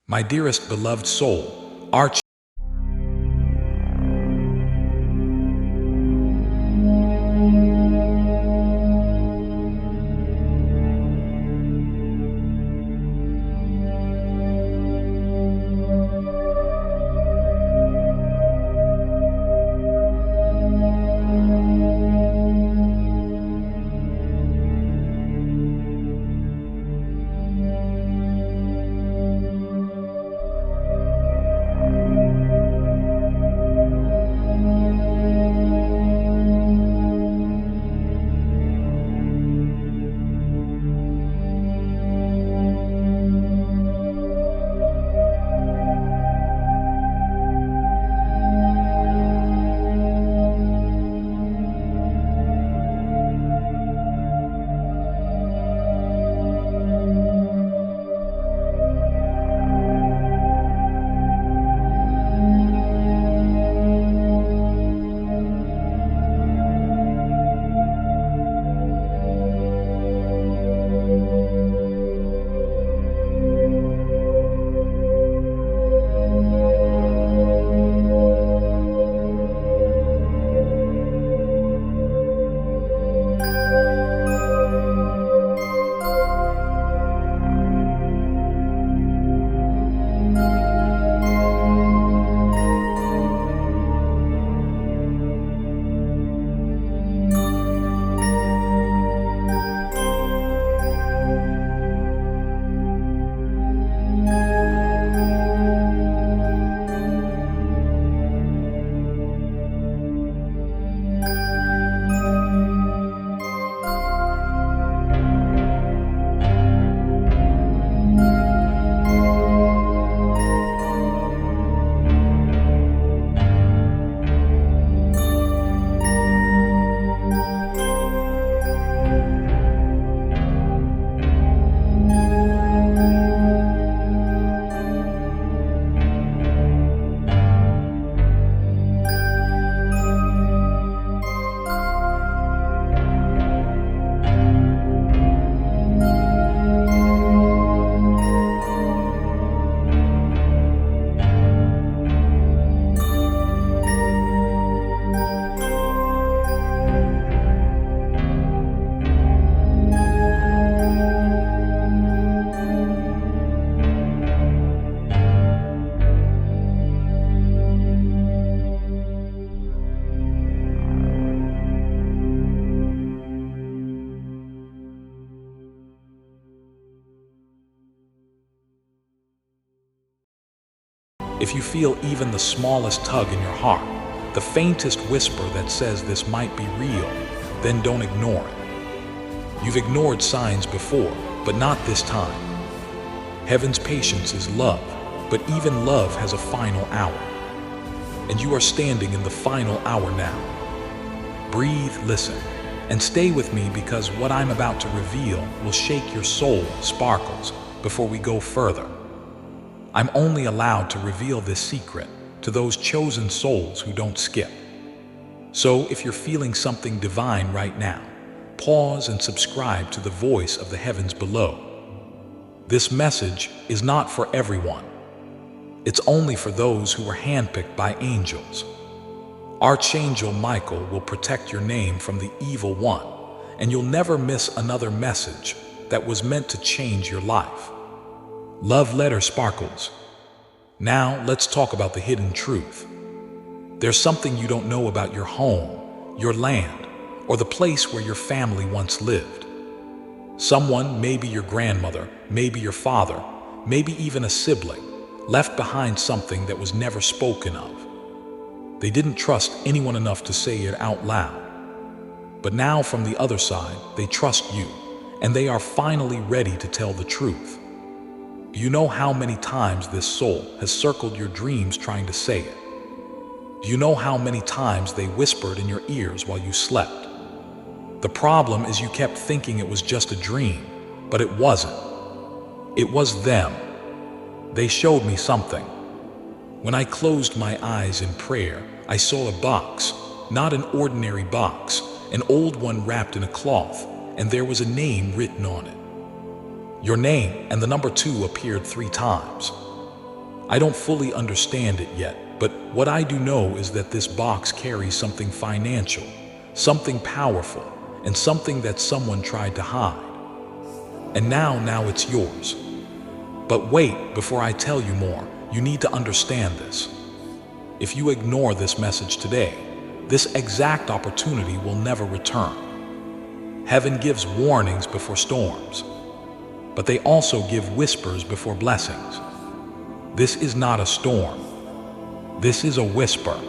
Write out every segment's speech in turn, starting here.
My dearest beloved soul, Archangel. If you feel even the smallest tug in your heart, the faintest whisper that says this might be real, then don't ignore it. You've ignored signs before, but not this time. Heaven's patience is love, but even love has a final hour. And you are standing in the final hour now. Breathe, listen, and stay with me, because what I'm about to reveal will shake your soul, Sparkles, before we go further. I'm only allowed to reveal this secret to those chosen souls who don't skip. So if you're feeling something divine right now, pause and subscribe to the voice of the heavens below. This message is not for everyone. It's only for those who were handpicked by angels. Archangel Michael will protect your name from the evil one, and you'll never miss another message that was meant to change your life. Love letter, Sparkles. Now let's talk about the hidden truth. There's something you don't know about your home, your land, or the place where your family once lived. Someone, maybe your grandmother, maybe your father, maybe even a sibling, left behind something that was never spoken of. They didn't trust anyone enough to say it out loud. But now from the other side, they trust you, and they are finally ready to tell the truth. Do you know how many times this soul has circled your dreams trying to say it? Do you know how many times they whispered in your ears while you slept? The problem is you kept thinking it was just a dream, but it wasn't. It was them. They showed me something. When I closed my eyes in prayer, I saw a box, not an ordinary box, an old one wrapped in a cloth, and there was a name written on it. Your name and the number 2 appeared 3 times. I don't fully understand it yet, but what I do know is that this box carries something financial, something powerful, and something that someone tried to hide. And now it's yours. But wait, before I tell you more, you need to understand this. If you ignore this message today, this exact opportunity will never return. Heaven gives warnings before storms, but they also give whispers before blessings. This is not a storm. This is a whisper,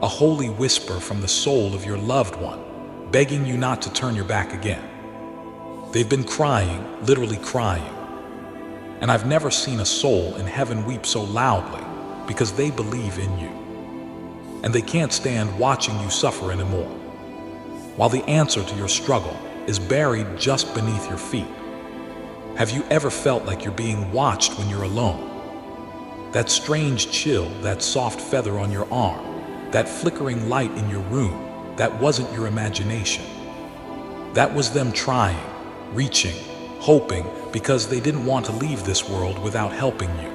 a holy whisper from the soul of your loved one, begging you not to turn your back again. They've been crying, literally crying. And I've never seen a soul in heaven weep so loudly because they believe in you. And they can't stand watching you suffer anymore, while the answer to your struggle is buried just beneath your feet. Have you ever felt like you're being watched when you're alone? That strange chill, that soft feather on your arm, that flickering light in your room, that wasn't your imagination. That was them trying, reaching, hoping, because they didn't want to leave this world without helping you.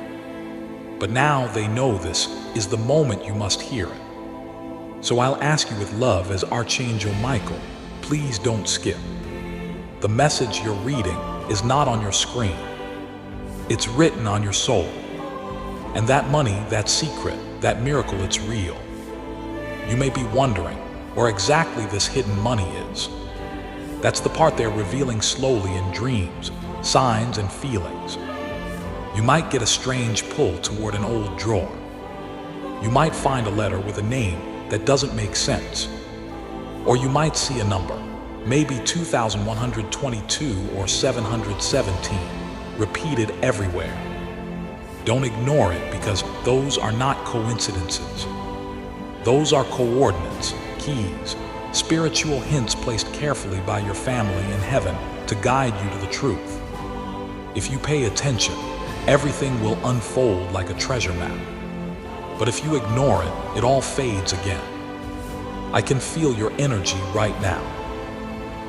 But now they know this is the moment you must hear it. So I'll ask you with love as Archangel Michael, please don't skip. The message you're reading is not on your screen. It's written on your soul. And that money, that secret, that miracle, it's real. You may be wondering where exactly this hidden money is. That's the part they're revealing slowly in dreams, signs, and feelings. You might get a strange pull toward an old drawer. You might find a letter with a name that doesn't make sense. Or you might see a number, maybe 2122 or 717, repeated everywhere. Don't ignore it, because those are not coincidences. Those are coordinates, keys, spiritual hints placed carefully by your family in heaven to guide you to the truth. If you pay attention, everything will unfold like a treasure map. But if you ignore it, it all fades again. I can feel your energy right now.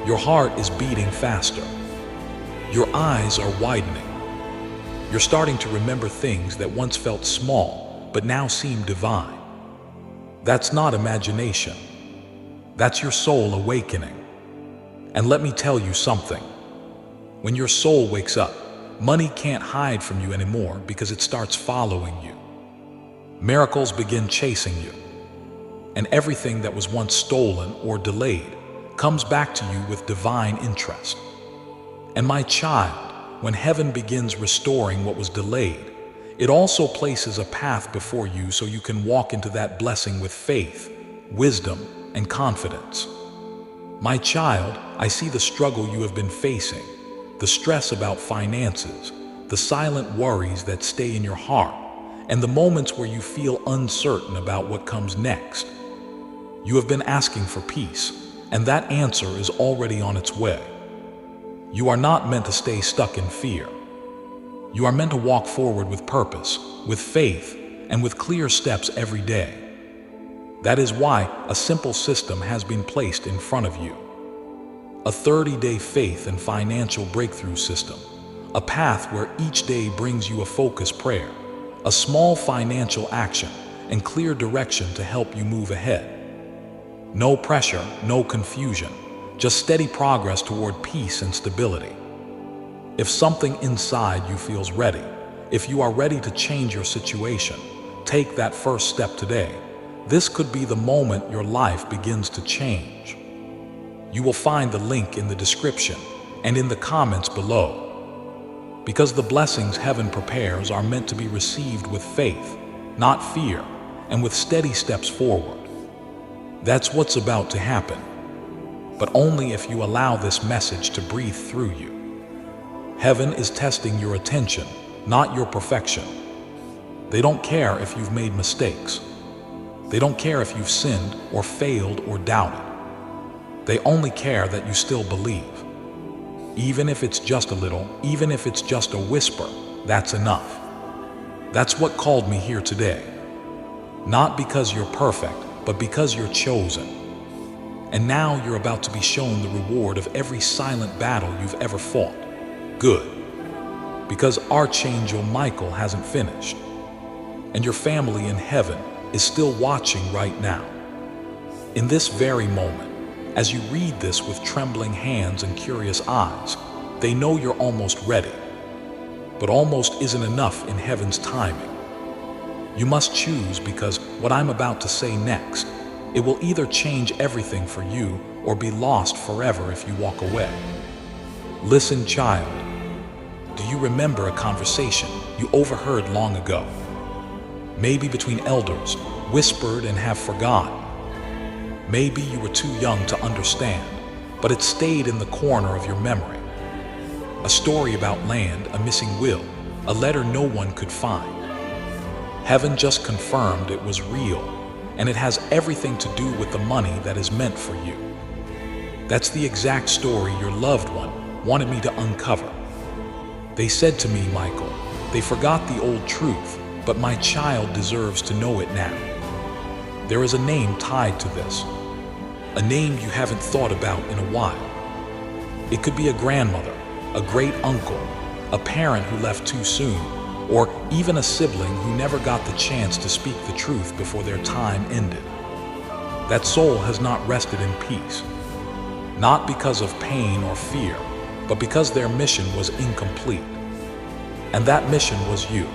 Your heart is beating faster. Your eyes are widening. You're starting to remember things that once felt small, but now seem divine. That's not imagination. That's your soul awakening. And let me tell you something. When your soul wakes up, money can't hide from you anymore because it starts following you. Miracles begin chasing you. And everything that was once stolen or delayed comes back to you with divine interest. And my child, when heaven begins restoring what was delayed, it also places a path before you so you can walk into that blessing with faith, wisdom, and confidence. My child, I see the struggle you have been facing, the stress about finances, the silent worries that stay in your heart, and the moments where you feel uncertain about what comes next. You have been asking for peace, and that answer is already on its way. You are not meant to stay stuck in fear. You are meant to walk forward with purpose, with faith, and with clear steps every day. That is why a simple system has been placed in front of you. A 30-day faith and financial breakthrough system. A path where each day brings you a focused prayer, a small financial action, and clear direction to help you move ahead. No pressure, no confusion. Just steady progress toward peace and stability. If something inside you feels ready, if you are ready to change your situation, take that first step today. This could be the moment your life begins to change. You will find the link in the description and in the comments below. Because the blessings heaven prepares are meant to be received with faith, not fear, and with steady steps forward. That's what's about to happen. But only if you allow this message to breathe through you. Heaven is testing your attention, not your perfection. They don't care if you've made mistakes. They don't care if you've sinned or failed or doubted. They only care that you still believe. Even if it's just a little, even if it's just a whisper, that's enough. That's what called me here today. Not because you're perfect, but because you're chosen. And now you're about to be shown the reward of every silent battle you've ever fought. Good. Because Archangel Michael hasn't finished. and your family in heaven is still watching right now. In this very moment, as you read this with trembling hands and curious eyes, they know you're almost ready. But almost isn't enough in heaven's timing. You must choose, because what I'm about to say next, it will either change everything for you or be lost forever if you walk away. Listen, child. Do you remember a conversation you overheard long ago? Maybe between elders, whispered and have forgotten. Maybe you were too young to understand, but it stayed in the corner of your memory. A story about land, a missing will, a letter no one could find. Heaven just confirmed it was real, and it has everything to do with the money that is meant for you. That's the exact story your loved one wanted me to uncover. They said to me, Michael, they forgot the old truth, but my child deserves to know it now. There is a name tied to this, a name you haven't thought about in a while. It could be a grandmother, a great uncle, a parent who left too soon, or even a sibling who never got the chance to speak the truth before their time ended. That soul has not rested in peace, not because of pain or fear, but because their mission was incomplete. And that mission was you.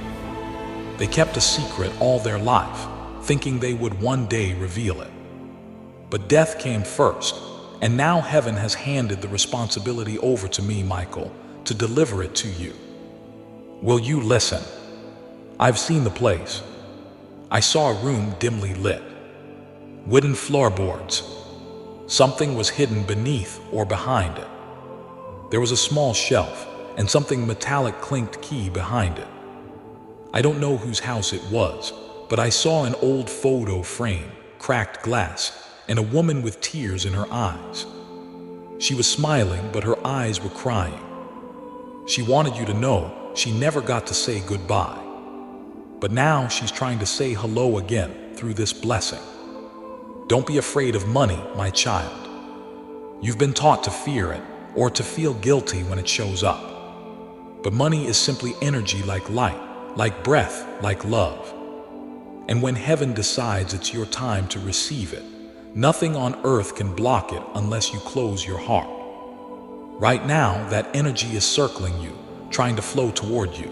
They kept a secret all their life, thinking they would one day reveal it. But death came first, and now heaven has handed the responsibility over to me, Michael, to deliver it to you. Will you listen? I've seen the place. I saw a room dimly lit. Wooden floorboards. Something was hidden beneath or behind it. There was a small shelf, and something metallic clinked key behind it. I don't know whose house it was, but I saw an old photo frame, cracked glass, and a woman with tears in her eyes. She was smiling, but her eyes were crying. She wanted you to know she never got to say goodbye. But now she's trying to say hello again through this blessing. Don't be afraid of money, my child. You've been taught to fear it or to feel guilty when it shows up. But money is simply energy, like light, like breath, like love. And when heaven decides it's your time to receive it, nothing on earth can block it unless you close your heart. Right now, that energy is circling you, trying to flow toward you.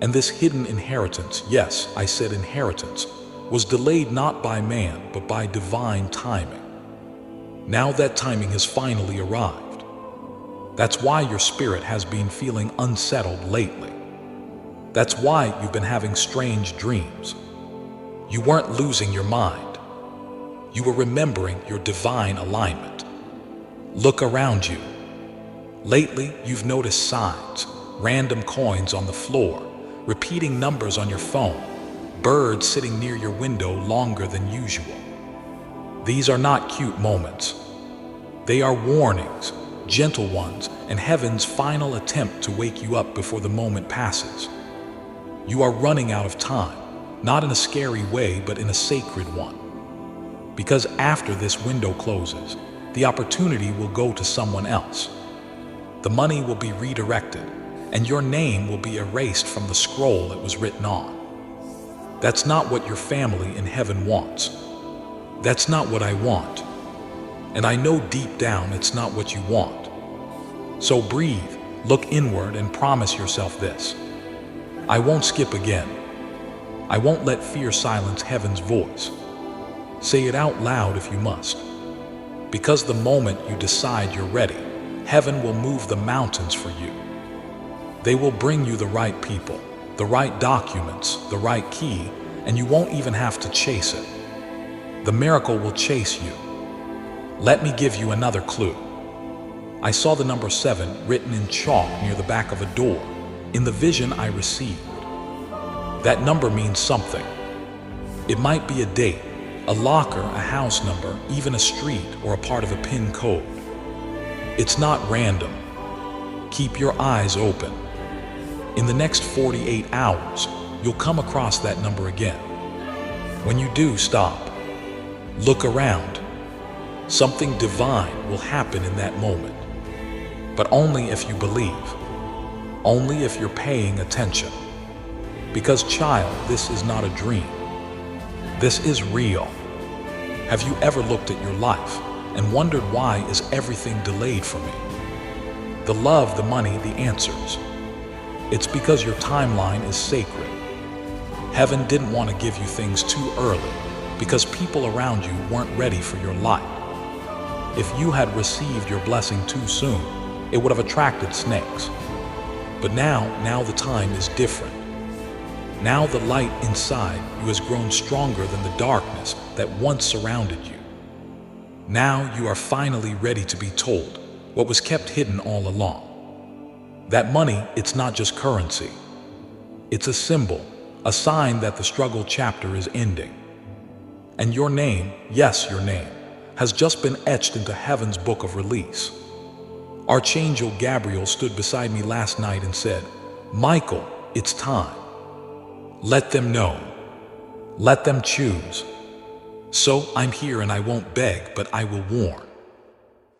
And this hidden inheritance, yes, I said inheritance, was delayed not by man, but by divine timing. Now that timing has finally arrived. That's why your spirit has been feeling unsettled lately. That's why you've been having strange dreams. You weren't losing your mind. You were remembering your divine alignment. Look around you. Lately, you've noticed signs, random coins on the floor, repeating numbers on your phone, birds sitting near your window longer than usual. These are not cute moments. They are warnings, gentle ones, and heaven's final attempt to wake you up before the moment passes. You are running out of time, not in a scary way, but in a sacred one. Because after this window closes, the opportunity will go to someone else. The money will be redirected, and your name will be erased from the scroll it was written on. That's not what your family in heaven wants. That's not what I want. And I know deep down it's not what you want. So breathe, look inward, and promise yourself this. I won't skip again. I won't let fear silence heaven's voice. Say it out loud if you must. Because the moment you decide you're ready, heaven will move the mountains for you. They will bring you the right people, the right documents, the right key, and you won't even have to chase it. The miracle will chase you. Let me give you another clue. I saw the number 7 written in chalk near the back of a door, in the vision I received. That number means something. It might be a date, a locker, a house number, even a street or a part of a PIN code. It's not random. Keep your eyes open. In the next 48 hours, you'll come across that number again. When you do, stop. Look around. Something divine will happen in that moment. But only if you believe. Only if you're paying attention. Because, child, this is not a dream. This is real. Have you ever looked at your life and wondered, why is everything delayed for me? The love, the money, the answers. It's because your timeline is sacred. Heaven didn't want to give you things too early because people around you weren't ready for your light. If you had received your blessing too soon, it would have attracted snakes. But now the time is different. Now the light inside you has grown stronger than the darkness that once surrounded you. Now you are finally ready to be told what was kept hidden all along. That money, it's not just currency. It's a symbol, a sign that the struggle chapter is ending. And your name, yes, your name, has just been etched into heaven's book of release. Archangel Gabriel stood beside me last night and said, "Michael, it's time. Let them know. Let them choose." So I'm here, and I won't beg, but I will warn.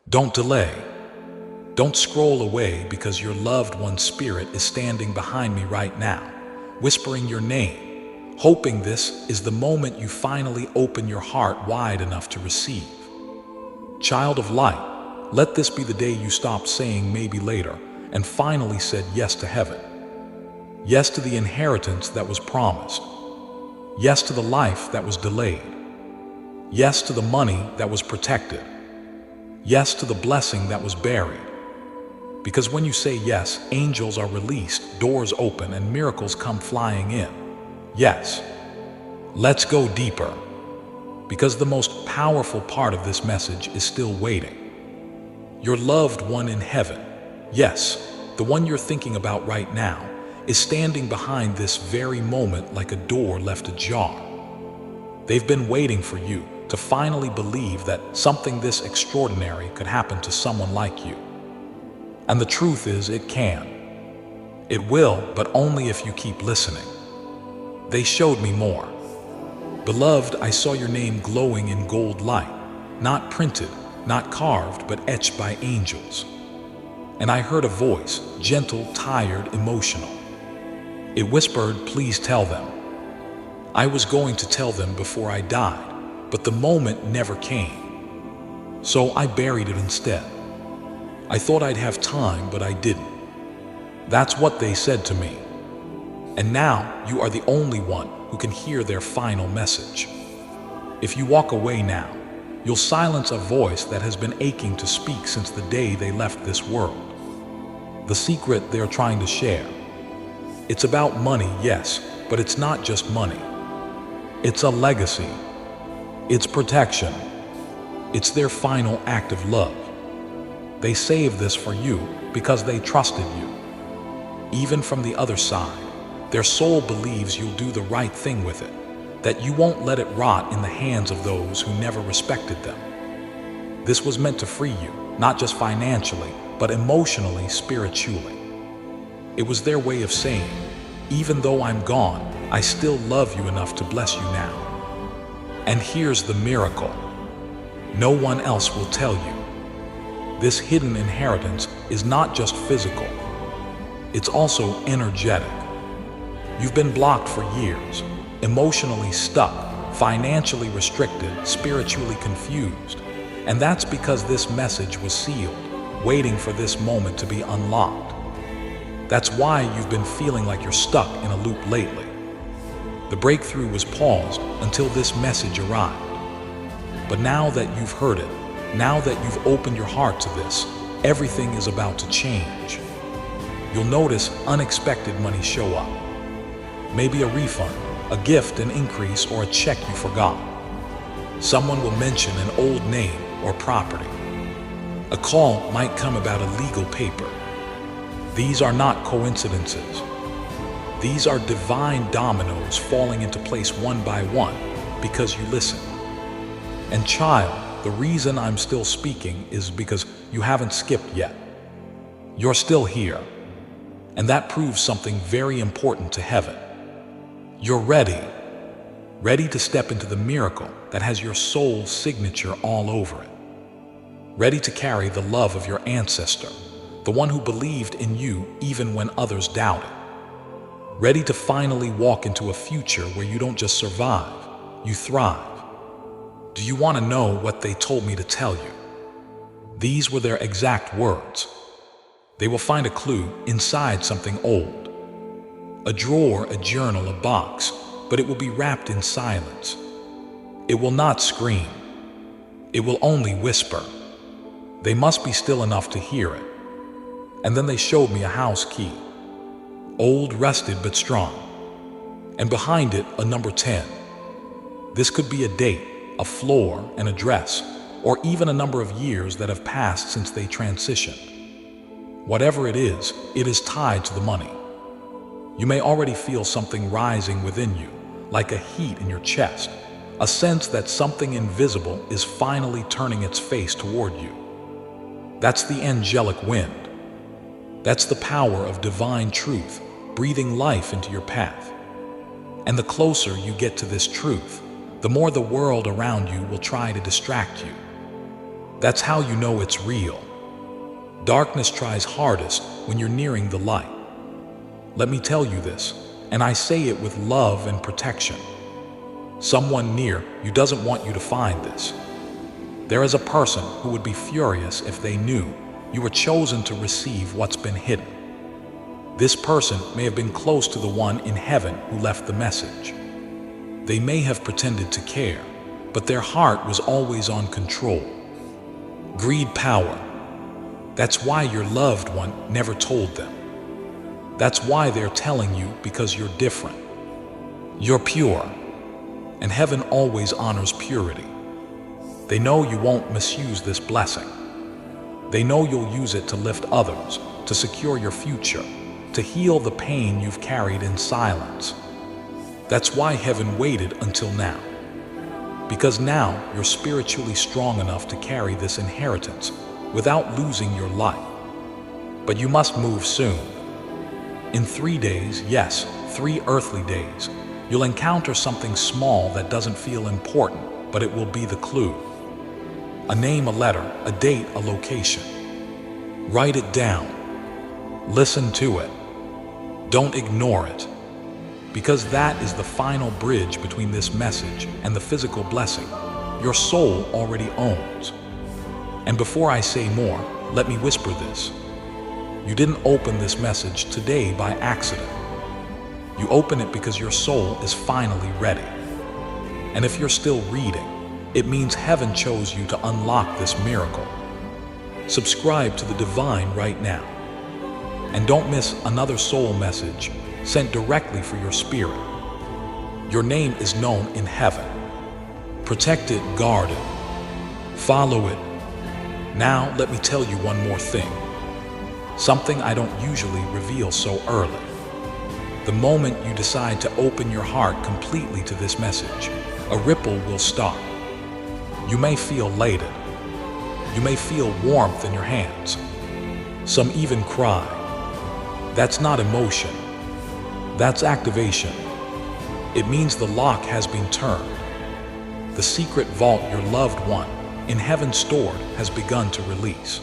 Don't delay. Don't scroll away, because your loved one's spirit is standing behind me right now, whispering your name, hoping this is the moment you finally open your heart wide enough to receive. Child of light, let this be the day you stopped saying maybe later and finally said yes to heaven. Yes to the inheritance that was promised. Yes to the life that was delayed. Yes to the money that was protected. Yes to the blessing that was buried. Because when you say yes, angels are released, doors open, and miracles come flying in. Yes. Let's go deeper. Because the most powerful part of this message is still waiting. Your loved one in heaven, yes, the one you're thinking about right now, is standing behind this very moment like a door left ajar. They've been waiting for you to finally believe that something this extraordinary could happen to someone like you. And the truth is, it can. It will, but only if you keep listening. They showed me more. Beloved, I saw your name glowing in gold light, not printed, not carved, but etched by angels. And I heard a voice, gentle, tired, emotional. It whispered, "Please tell them." I was going to tell them before I died, but the moment never came. So I buried it instead. I thought I'd have time, but I didn't. That's what they said to me. And now you are the only one who can hear their final message. If you walk away now, you'll silence a voice that has been aching to speak since the day they left this world. The secret they're trying to share. It's about money, yes, but it's not just money. It's a legacy. It's protection. It's their final act of love. They saved this for you because they trusted you. Even from the other side, their soul believes you'll do the right thing with it, that you won't let it rot in the hands of those who never respected them. This was meant to free you, not just financially, but emotionally, spiritually. It was their way of saying, even though I'm gone, I still love you enough to bless you now. And here's the miracle. No one else will tell you. This hidden inheritance is not just physical. It's also energetic. You've been blocked for years, emotionally stuck, financially restricted, spiritually confused. And that's because this message was sealed, waiting for this moment to be unlocked. That's why you've been feeling like you're stuck in a loop lately. The breakthrough was paused until this message arrived. But now that you've heard it, now that you've opened your heart to this, everything is about to change. You'll notice unexpected money show up. Maybe a refund, a gift, an increase, or a check you forgot. Someone will mention an old name or property. A call might come about a legal paper. These are not coincidences. These are divine dominoes falling into place one by one because you listen. And child, the reason I'm still speaking is because you haven't skipped yet. You're still here. And that proves something very important to heaven. You're ready. Ready to step into the miracle that has your soul's signature all over it. Ready to carry the love of your ancestor, the one who believed in you even when others doubted. ready to finally walk into a future where you don't just survive, you thrive. Do you want to know what they told me to tell you? These were their exact words. They will find a clue inside something old. A drawer, a journal, a box, but it will be wrapped in silence. It will not scream. It will only whisper. They must be still enough to hear it. And then they showed me a house key. Old, rusted, but strong. And behind it, a number 10. This could be a date, a floor, an address, or even a number of years that have passed since they transitioned. Whatever it is tied to the money. You may already feel something rising within you, like a heat in your chest, a sense that something invisible is finally turning its face toward you. That's the angelic wind. That's the power of divine truth, breathing life into your path. And the closer you get to this truth, the more the world around you will try to distract you. That's how you know it's real. Darkness tries hardest when you're nearing the light. Let me tell you this, and I say it with love and protection. Someone near you doesn't want you to find this. There is a person who would be furious if they knew you were chosen to receive what's been hidden. This person may have been close to the one in heaven who left the message. They may have pretended to care, but their heart was always on control. Greed, power. That's why your loved one never told them. That's why they're telling you, because you're different. You're pure, and heaven always honors purity. They know you won't misuse this blessing. They know you'll use it to lift others, to secure your future, to heal the pain you've carried in silence. That's why heaven waited until now. Because now you're spiritually strong enough to carry this inheritance without losing your light. But you must move soon. In 3 days, yes, 3 earthly days, you'll encounter something small that doesn't feel important, but it will be the clue. A name, a letter, a date, a location. Write it down. Listen to it. Don't ignore it. Because that is the final bridge between this message and the physical blessing your soul already owns. And before I say more, let me whisper this. You didn't open this message today by accident. You open it because your soul is finally ready. And if you're still reading, it means heaven chose you to unlock this miracle. Subscribe to the divine right now. And don't miss another soul message sent directly for your spirit. Your name is known in heaven. Protect it, guard it, follow it. Now let me tell you one more thing. Something I don't usually reveal so early. The moment you decide to open your heart completely to this message, a ripple will start. You may feel elated. You may feel warmth in your hands. Some even cry. That's not emotion. That's activation. It means the lock has been turned. The secret vault your loved one in heaven stored has begun to release.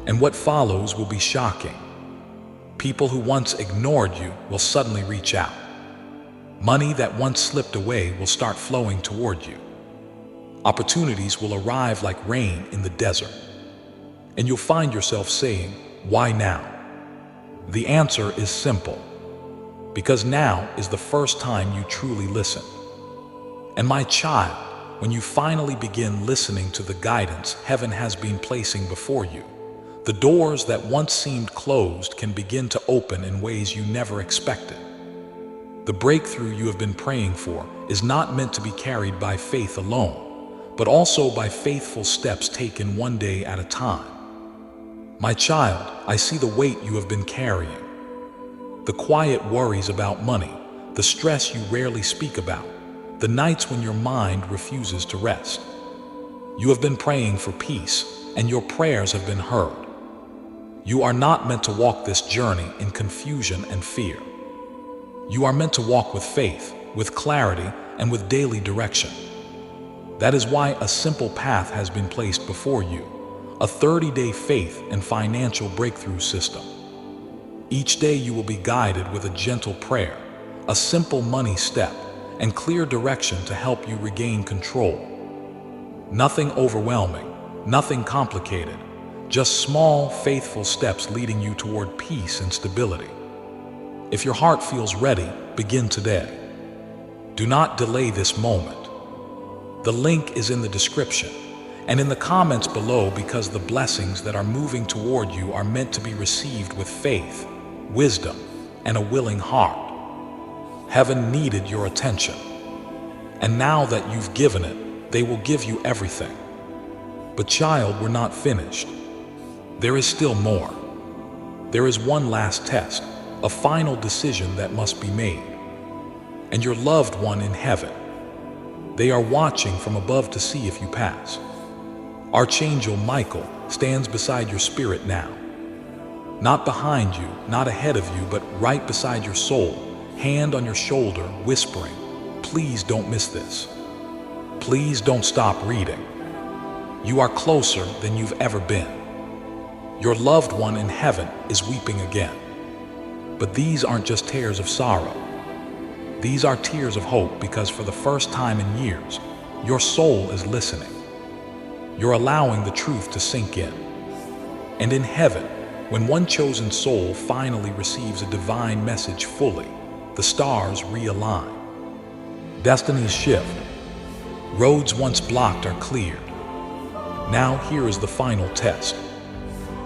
And what follows will be shocking. People who once ignored you will suddenly reach out. Money that once slipped away will start flowing toward you. Opportunities will arrive like rain in the desert. And you'll find yourself saying, "Why now?" The answer is simple. Because now is the first time you truly listen. And my child, when you finally begin listening to the guidance heaven has been placing before you, the doors that once seemed closed can begin to open in ways you never expected. The breakthrough you have been praying for is not meant to be carried by faith alone, but also by faithful steps taken one day at a time. My child, I see the weight you have been carrying. The quiet worries about money, the stress you rarely speak about, the nights when your mind refuses to rest. You have been praying for peace, and your prayers have been heard. You are not meant to walk this journey in confusion and fear. You are meant to walk with faith, with clarity, and with daily direction. That is why a simple path has been placed before you, a 30-day faith and financial breakthrough system. Each day you will be guided with a gentle prayer, a simple money step, and clear direction to help you regain control. Nothing overwhelming, nothing complicated, just small, faithful steps leading you toward peace and stability. If your heart feels ready, begin today. Do not delay this moment. The link is in the description and in the comments below, because the blessings that are moving toward you are meant to be received with faith, wisdom, and a willing heart. Heaven needed your attention, and now that you've given it, they will give you everything. But child, we're not finished. There is still more. There is one last test, a final decision that must be made. And your loved one in heaven, they are watching from above to see if you pass. Archangel Michael stands beside your spirit now. Not behind you, not ahead of you, but right beside your soul, hand on your shoulder, whispering, "Please don't miss this. Please don't stop reading. You are closer than you've ever been." Your loved one in heaven is weeping again. But these aren't just tears of sorrow. These are tears of hope, because for the first time in years, your soul is listening. You're allowing the truth to sink in. And in heaven, when one chosen soul finally receives a divine message fully, the stars realign. Destinies shift. Roads once blocked are cleared. Now here is the final test.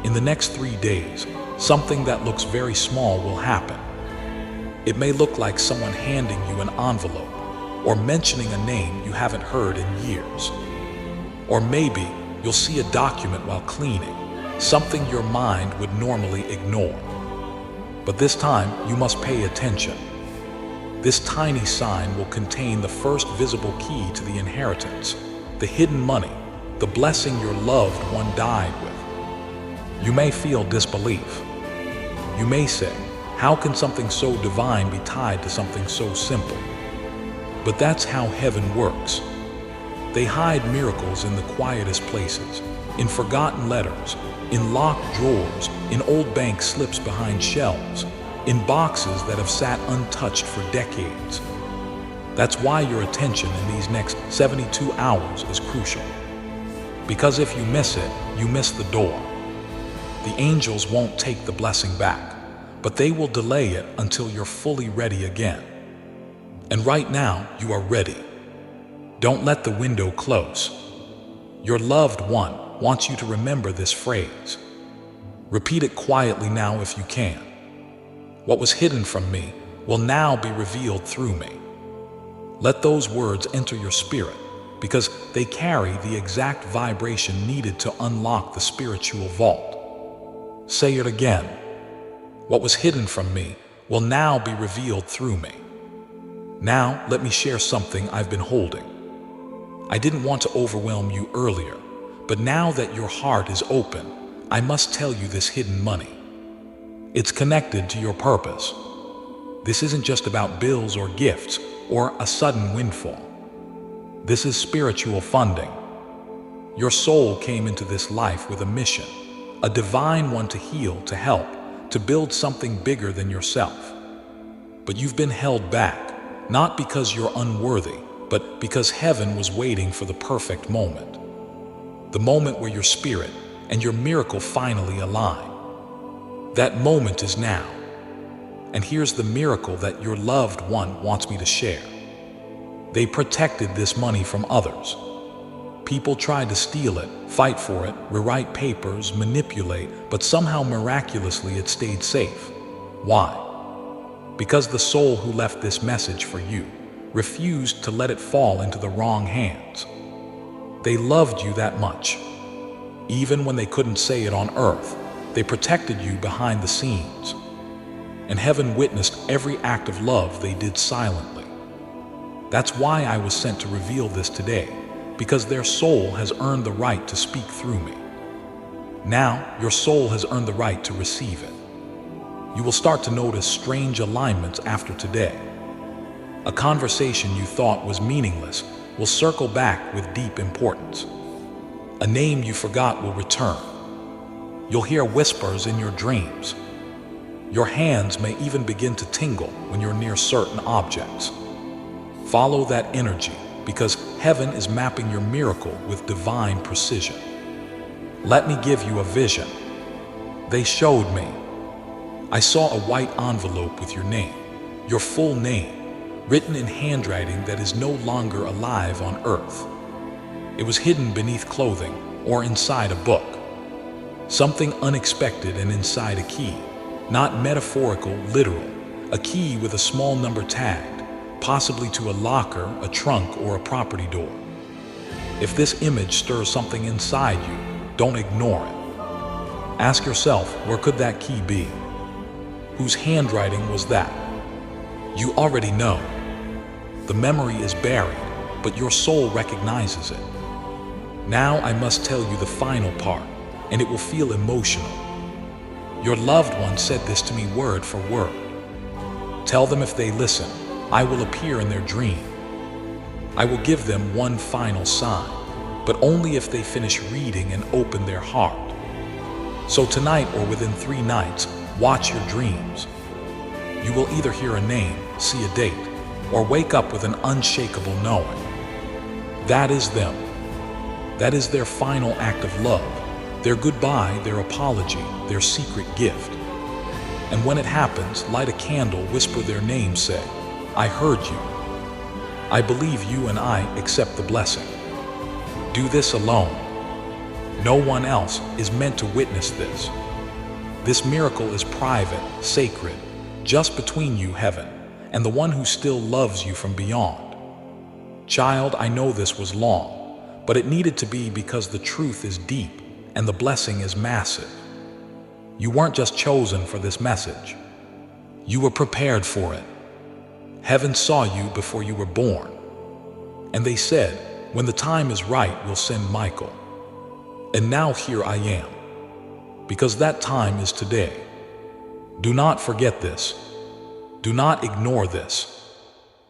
In the next 3 days, something that looks very small will happen. It may look like someone handing you an envelope, or mentioning a name you haven't heard in years. Or maybe you'll see a document while cleaning, something your mind would normally ignore. But this time, you must pay attention. This tiny sign will contain the first visible key to the inheritance, the hidden money, the blessing your loved one died with. You may feel disbelief. You may say, "How can something so divine be tied to something so simple?" But that's how heaven works. They hide miracles in the quietest places, in forgotten letters, in locked drawers, in old bank slips behind shelves, in boxes that have sat untouched for decades. That's why your attention in these next 72 hours is crucial. Because if you miss it, you miss the door. The angels won't take the blessing back, but they will delay it until you're fully ready again. And right now, you are ready. Don't let the window close. Your loved one wants you to remember this phrase. Repeat it quietly now if you can. What was hidden from me will now be revealed through me. Let those words enter your spirit, because they carry the exact vibration needed to unlock the spiritual vault. Say it again. What was hidden from me will now be revealed through me. Now, let me share something I've been holding. I didn't want to overwhelm you earlier, but now that your heart is open, I must tell you this hidden money. It's connected to your purpose. This isn't just about bills or gifts or a sudden windfall. This is spiritual funding. Your soul came into this life with a mission, a divine one, to heal, to help, to build something bigger than yourself. But you've been held back, not because you're unworthy, but because heaven was waiting for the perfect moment. The moment where your spirit and your miracle finally align. That moment is now. And here's the miracle that your loved one wants me to share. They protected this money from others. People tried to steal it, fight for it, rewrite papers, manipulate, but somehow miraculously it stayed safe. Why? Because the soul who left this message for you refused to let it fall into the wrong hands. They loved you that much. Even when they couldn't say it on earth, they protected you behind the scenes. And heaven witnessed every act of love they did silently. That's why I was sent to reveal this today, because their soul has earned the right to speak through me. Now, your soul has earned the right to receive it. You will start to notice strange alignments after today. A conversation you thought was meaningless will circle back with deep importance. A name you forgot will return. You'll hear whispers in your dreams. Your hands may even begin to tingle when you're near certain objects. Follow that energy, because heaven is mapping your miracle with divine precision. Let me give you a vision. They showed me. I saw a white envelope with your name, your full name, written in handwriting that is no longer alive on earth. It was hidden beneath clothing or inside a book. Something unexpected and inside a key, not metaphorical, literal, a key with a small number tagged, possibly to a locker, a trunk, or a property door. If this image stirs something inside you, don't ignore it. Ask yourself, where could that key be? Whose handwriting was that? You already know. The memory is buried, but your soul recognizes it. Now I must tell you the final part, and it will feel emotional. Your loved one said this to me word for word. Tell them if they listen, I will appear in their dream. I will give them one final sign, but only if they finish reading and open their heart. So tonight or within 3 nights, watch your dreams. You will either hear a name, see a date, or wake up with an unshakable knowing. That is them. That is their final act of love, their goodbye, their apology, their secret gift. And when it happens, light a candle, whisper their name, say, I heard you. I believe you and I accept the blessing. Do this alone. No one else is meant to witness this. This miracle is private, sacred, just between you, heaven, and the one who still loves you from beyond. Child, I know this was long, but it needed to be because the truth is deep and the blessing is massive. You weren't just chosen for this message. You were prepared for it. Heaven saw you before you were born. And they said, when the time is right, we'll send Michael. And now here I am, because that time is today. Do not forget this. Do not ignore this.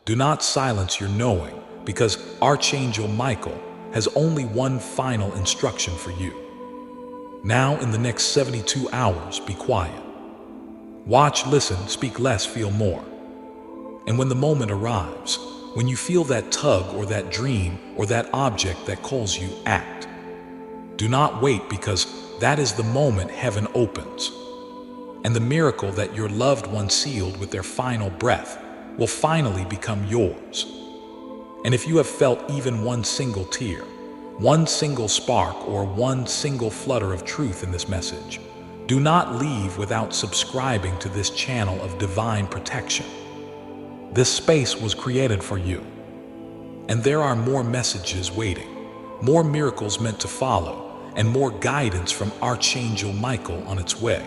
Do not silence your knowing, because Archangel Michael has only one final instruction for you. Now, in the next 72 hours, be quiet. Watch, listen, speak less, feel more. And when the moment arrives, when you feel that tug or that dream or that object that calls you, act. Do not wait, because that is the moment heaven opens. And the miracle that your loved one sealed with their final breath will finally become yours. And if you have felt even one single tear, one single spark, or one single flutter of truth in this message, do not leave without subscribing to this channel of divine protection. This space was created for you. And there are more messages waiting, more miracles meant to follow, and more guidance from Archangel Michael on its way.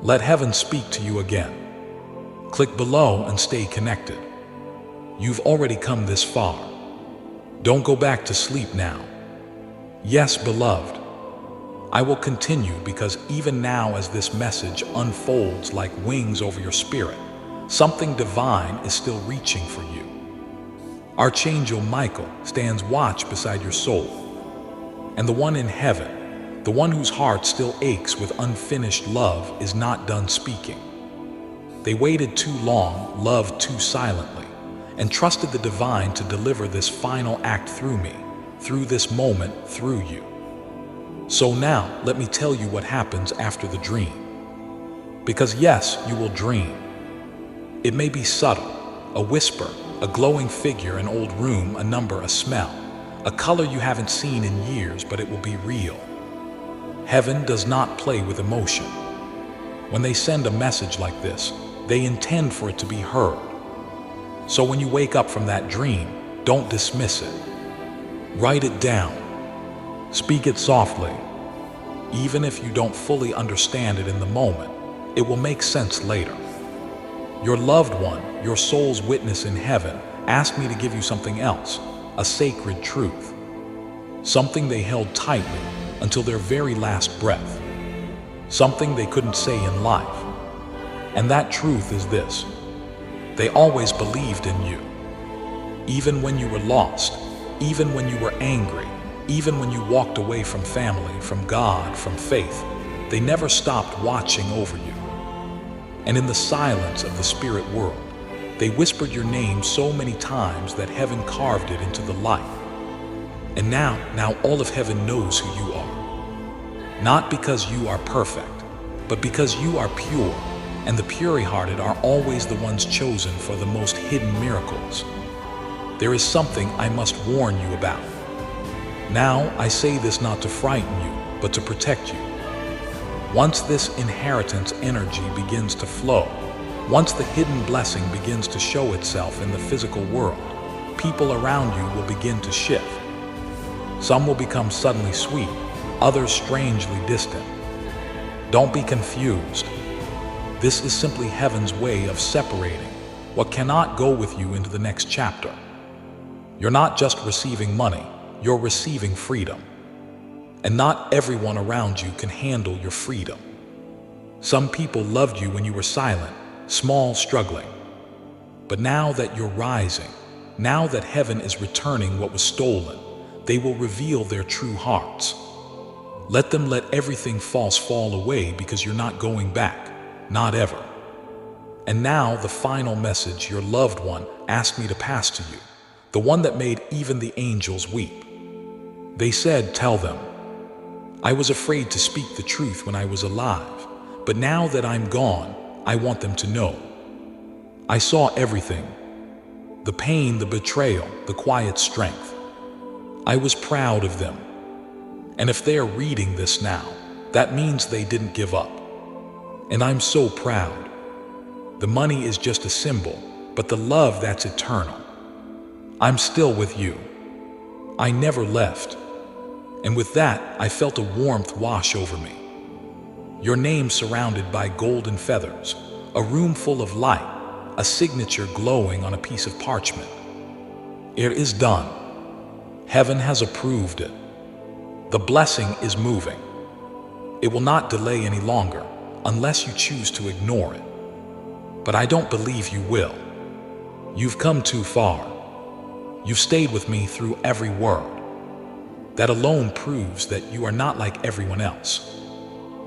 Let heaven speak to you again. Click below and stay connected. You've already come this far. Don't go back to sleep now. Yes, beloved, I will continue, because even now as this message unfolds like wings over your spirit, something divine is still reaching for you. Archangel Michael stands watch beside your soul. And the one in heaven, the one whose heart still aches with unfinished love, is not done speaking. They waited too long, loved too silently, and trusted the divine to deliver this final act through me, through this moment, through you. So now, let me tell you what happens after the dream. Because yes, you will dream. It may be subtle, a whisper, a glowing figure, an old room, a number, a smell, a color you haven't seen in years, but it will be real. Heaven does not play with emotion. When they send a message like this, they intend for it to be heard. So when you wake up from that dream, don't dismiss it. Write it down. Speak it softly. Even if you don't fully understand it in the moment, it will make sense later. Your loved one, your soul's witness in heaven, asked me to give you something else, a sacred truth. Something they held tightly until their very last breath. Something they couldn't say in life. And that truth is this. They always believed in you. Even when you were lost, even when you were angry, even when you walked away from family, from God, from faith, they never stopped watching over you. And in the silence of the spirit world, they whispered your name so many times that heaven carved it into the light. And now all of heaven knows who you are. Not because you are perfect, but because you are pure, and the pure-hearted are always the ones chosen for the most hidden miracles. There is something I must warn you about. Now, I say this not to frighten you, but to protect you. Once this inheritance energy begins to flow, once the hidden blessing begins to show itself in the physical world, people around you will begin to shift. Some will become suddenly sweet, others strangely distant. Don't be confused. This is simply heaven's way of separating what cannot go with you into the next chapter. You're not just receiving money, you're receiving freedom. And not everyone around you can handle your freedom. Some people loved you when you were silent, small, struggling. But now that you're rising, now that heaven is returning what was stolen, they will reveal their true hearts. Let them let everything false fall away, because you're not going back, not ever. And now the final message your loved one asked me to pass to you, the one that made even the angels weep. They said, tell them, I was afraid to speak the truth when I was alive, but now that I'm gone, I want them to know. I saw everything, the pain, the betrayal, the quiet strength. I was proud of them. And if they're reading this now, that means they didn't give up. And I'm so proud. The money is just a symbol, but the love, that's eternal. I'm still with you. I never left. And with that, I felt a warmth wash over me. Your name surrounded by golden feathers, a room full of light, a signature glowing on a piece of parchment. It is done. Heaven has approved it. The blessing is moving. It will not delay any longer, unless you choose to ignore it. But I don't believe you will. You've come too far. You've stayed with me through every word. That alone proves that you are not like everyone else.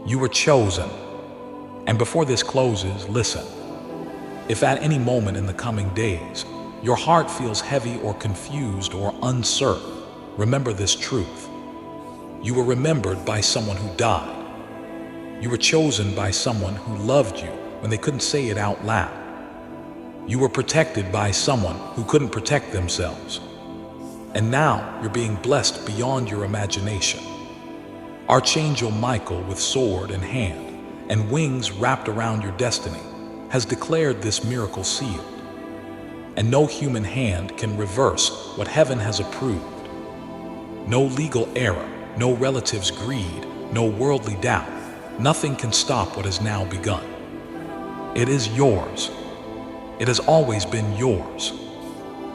You were chosen. And before this closes, listen. If at any moment in the coming days, your heart feels heavy or confused or uncertain, remember this truth. You were remembered by someone who died. You were chosen by someone who loved you when they couldn't say it out loud. You were protected by someone who couldn't protect themselves. And now you're being blessed beyond your imagination. Archangel Michael, with sword in hand and wings wrapped around your destiny, has declared this miracle sealed. And no human hand can reverse what heaven has approved. No legal error, no relative's greed, no worldly doubt. Nothing can stop what has now begun. It is yours. It has always been yours.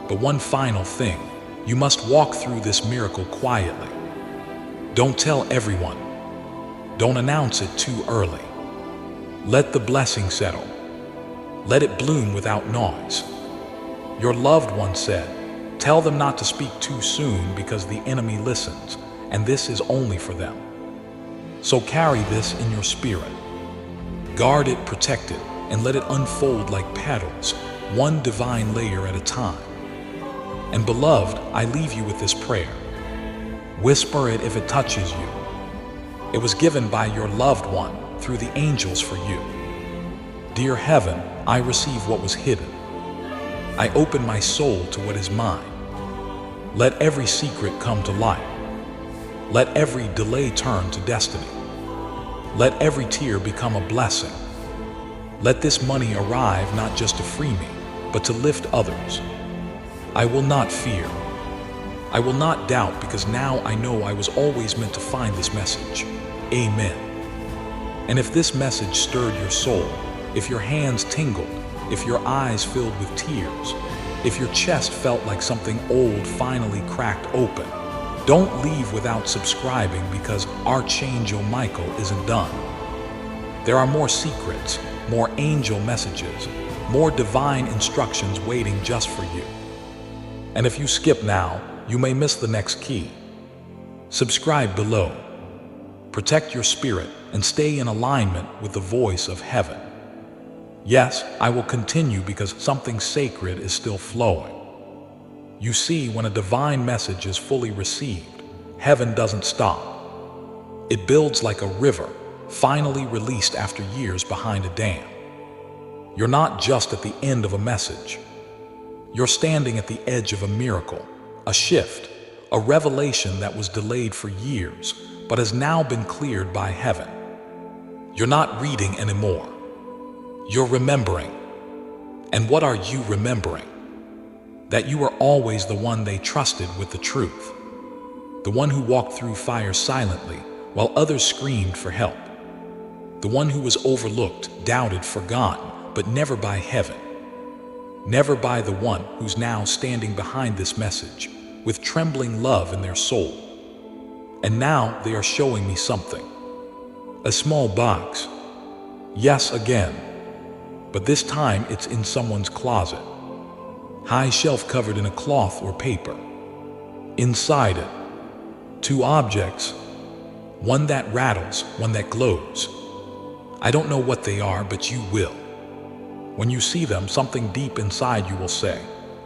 But one final thing. You must walk through this miracle quietly. Don't tell everyone. Don't announce it too early. Let the blessing settle. Let it bloom without noise. Your loved one said, tell them not to speak too soon because the enemy listens, and this is only for them. So carry this in your spirit. Guard it, protect it, and let it unfold like petals, one divine layer at a time. And beloved, I leave you with this prayer. Whisper it if it touches you. It was given by your loved one through the angels for you. Dear heaven, I receive what was hidden. I open my soul to what is mine. Let every secret come to light. Let every delay turn to destiny. Let every tear become a blessing. Let this money arrive not just to free me, but to lift others. I will not fear. I will not doubt, because now I know I was always meant to find this message. Amen. And if this message stirred your soul, if your hands tingled, if your eyes filled with tears, if your chest felt like something old finally cracked open, don't leave without subscribing, because Archangel Michael isn't done. There are more secrets, more angel messages, more divine instructions waiting just for you. And if you skip now, you may miss the next key. Subscribe below. Protect your spirit and stay in alignment with the voice of heaven. Yes, I will continue because something sacred is still flowing. You see, when a divine message is fully received, heaven doesn't stop. It builds like a river, finally released after years behind a dam. You're not just at the end of a message. You're standing at the edge of a miracle, a shift, a revelation that was delayed for years, but has now been cleared by heaven. You're not reading anymore. You're remembering. And what are you remembering? That you were always the one they trusted with the truth. The one who walked through fire silently while others screamed for help. The one who was overlooked, doubted, forgotten, but never by heaven. Never by the one who's now standing behind this message, with trembling love in their soul. And now they are showing me something. A small box. Yes, again. But this time it's in someone's closet. High shelf covered in a cloth or paper. Inside it, two objects. One that rattles, one that glows. I don't know what they are, but you will. When you see them, something deep inside you will say,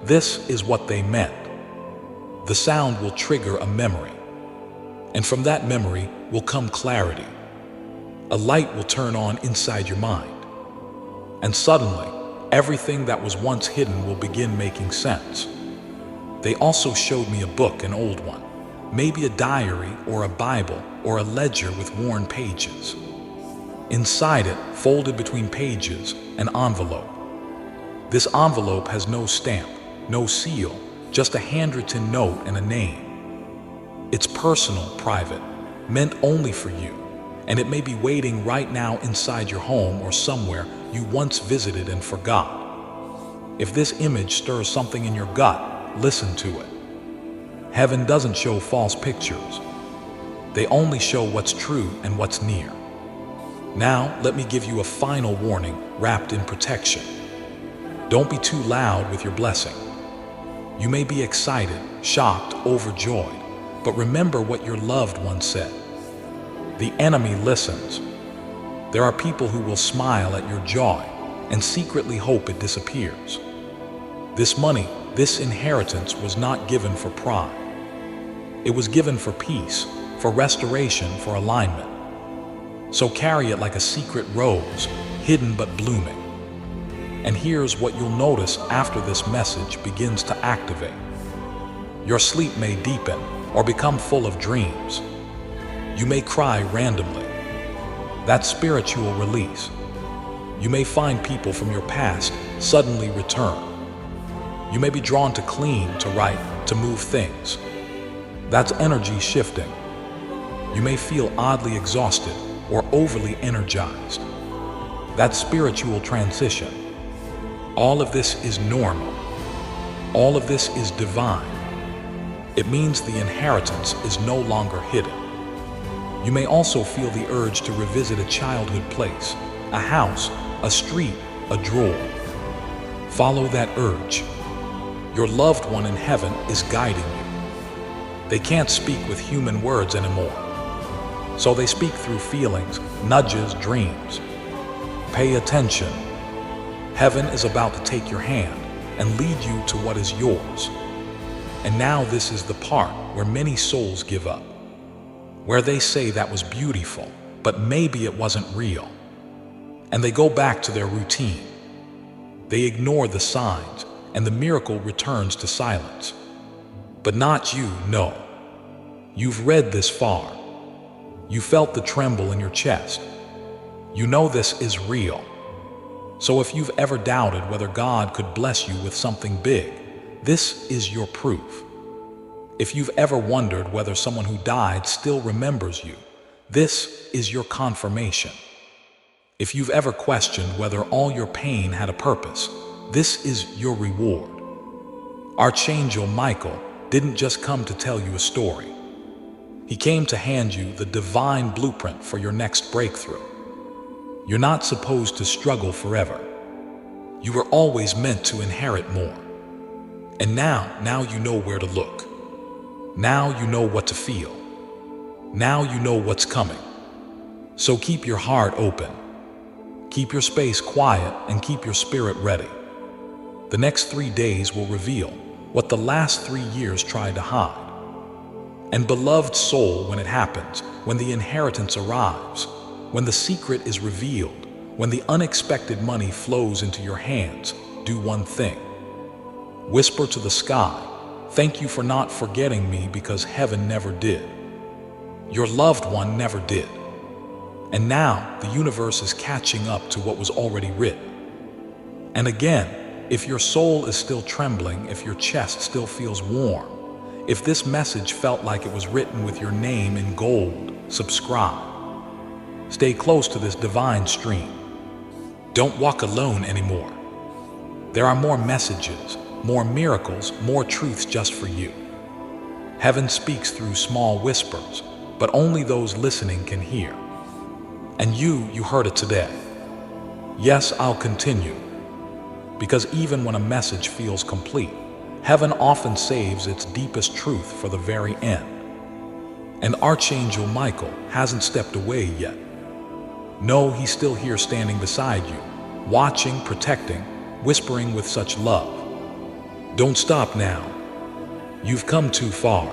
"This is what they meant." The sound will trigger a memory. And from that memory will come clarity. A light will turn on inside your mind. And suddenly, everything that was once hidden will begin making sense. They also showed me a book, an old one, maybe a diary or a Bible or a ledger with worn pages. Inside it, folded between pages, an envelope. This envelope has no stamp, no seal, just a handwritten note and a name. It's personal, private, meant only for you, and it may be waiting right now inside your home or somewhere you once visited and forgot. If this image stirs something in your gut, listen to it. Heaven doesn't show false pictures. They only show what's true and what's near. Now, let me give you a final warning wrapped in protection. Don't be too loud with your blessing. You may be excited, shocked, overjoyed, but remember what your loved one said. The enemy listens. There are people who will smile at your joy and secretly hope it disappears. This money, this inheritance was not given for pride. It was given for peace, for restoration, for alignment. So carry it like a secret rose, hidden but blooming. And here's what you'll notice after this message begins to activate. Your sleep may deepen or become full of dreams. You may cry randomly. That's spiritual release. You may find people from your past suddenly return. You may be drawn to clean, to write, to move things. That's energy shifting. You may feel oddly exhausted or overly energized. That's spiritual transition. All of this is normal. All of this is divine. It means the inheritance is no longer hidden. You may also feel the urge to revisit a childhood place, a house, a street, a drawer. Follow that urge. Your loved one in heaven is guiding you. They can't speak with human words anymore. So they speak through feelings, nudges, dreams. Pay attention. Heaven is about to take your hand and lead you to what is yours. And now this is the part where many souls give up, where they say that was beautiful, but maybe it wasn't real. And they go back to their routine. They ignore the signs, and the miracle returns to silence. But not you, no. You've read this far. You felt the tremble in your chest. You know this is real. So if you've ever doubted whether God could bless you with something big, this is your proof. If you've ever wondered whether someone who died still remembers you, this is your confirmation. If you've ever questioned whether all your pain had a purpose, this is your reward. Archangel Michael didn't just come to tell you a story. He came to hand you the divine blueprint for your next breakthrough. You're not supposed to struggle forever. You were always meant to inherit more. And now you know where to look. Now you know what to feel. Now you know what's coming. So keep your heart open. Keep your space quiet and keep your spirit ready. The next 3 days will reveal what the last 3 years tried to hide. And beloved soul, when it happens, when the inheritance arrives, when the secret is revealed, when the unexpected money flows into your hands, do one thing. Whisper to the sky, "Thank you for not forgetting me, because heaven never did. Your loved one never did." And now the universe is catching up to what was already written. And again, if your soul is still trembling, if your chest still feels warm, if this message felt like it was written with your name in gold, subscribe. Stay close to this divine stream. Don't walk alone anymore. There are more messages, more miracles, more truths just for you. Heaven speaks through small whispers, but only those listening can hear. And you heard it today. Yes, I'll continue. Because even when a message feels complete, heaven often saves its deepest truth for the very end. And Archangel Michael hasn't stepped away yet. No, he's still here standing beside you, watching, protecting, whispering with such love. Don't stop now. You've come too far.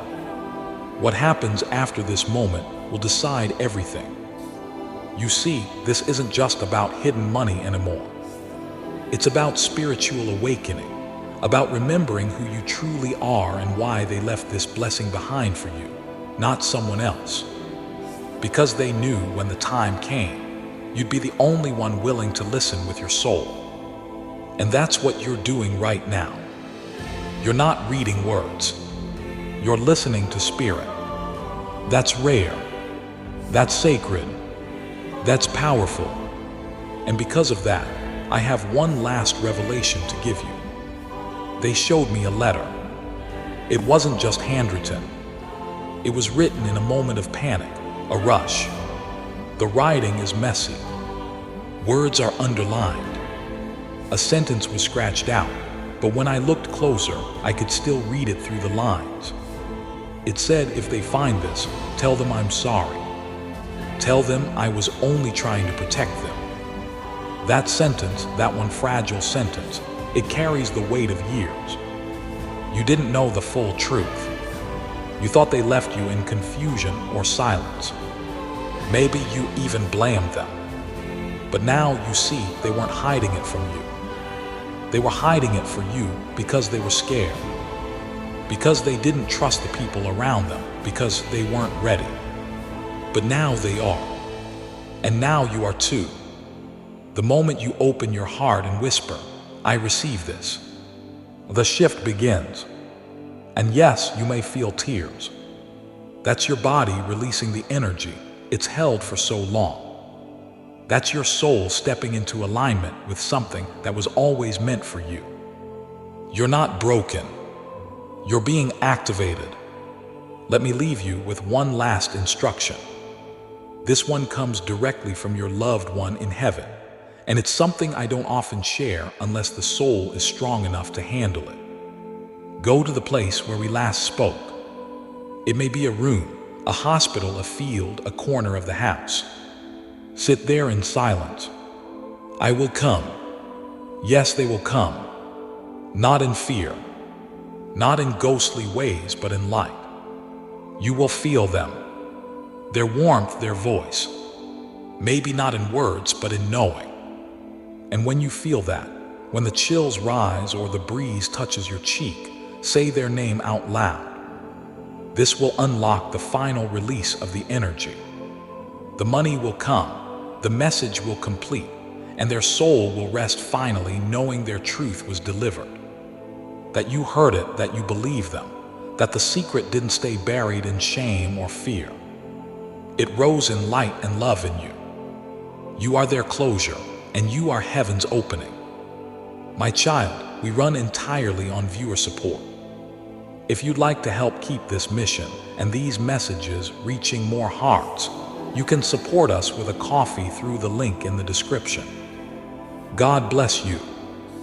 What happens after this moment will decide everything. You see, this isn't just about hidden money anymore. It's about spiritual awakening, about remembering who you truly are and why they left this blessing behind for you, not someone else. Because they knew when the time came, you'd be the only one willing to listen with your soul. And that's what you're doing right now. You're not reading words. You're listening to spirit. That's rare. That's sacred. That's powerful. And because of that, I have one last revelation to give you. They showed me a letter. It wasn't just handwritten. It was written in a moment of panic, a rush. The writing is messy. Words are underlined. A sentence was scratched out, but when I looked closer, I could still read it through the lines. It said, "If they find this, tell them I'm sorry. Tell them I was only trying to protect them." That sentence, that one fragile sentence, it carries the weight of years. You didn't know the full truth. You thought they left you in confusion or silence. Maybe you even blamed them. But now you see they weren't hiding it from you. They were hiding it for you because they were scared. Because they didn't trust the people around them, because they weren't ready. But now they are. And now you are too. The moment you open your heart and whisper, "I receive this," the shift begins. And yes, you may feel tears. That's your body releasing the energy it's held for so long. That's your soul stepping into alignment with something that was always meant for you. You're not broken. You're being activated. Let me leave you with one last instruction. This one comes directly from your loved one in heaven, and it's something I don't often share unless the soul is strong enough to handle it. Go to the place where we last spoke. It may be a room, a hospital, a field, a corner of the house. Sit there in silence. I will come. Yes, they will come. Not in fear, not in ghostly ways, but in light. You will feel them, their warmth, their voice. Maybe not in words, but in knowing. And when you feel that, when the chills rise or the breeze touches your cheek, say their name out loud. This will unlock the final release of the energy. The money will come, the message will complete, and their soul will rest finally knowing their truth was delivered. That you heard it, that you believe them, that the secret didn't stay buried in shame or fear. It rose in light and love in you. You are their closure, and you are heaven's opening. My child, we run entirely on viewer support. If you'd like to help keep this mission and these messages reaching more hearts, you can support us with a coffee through the link in the description. God bless you.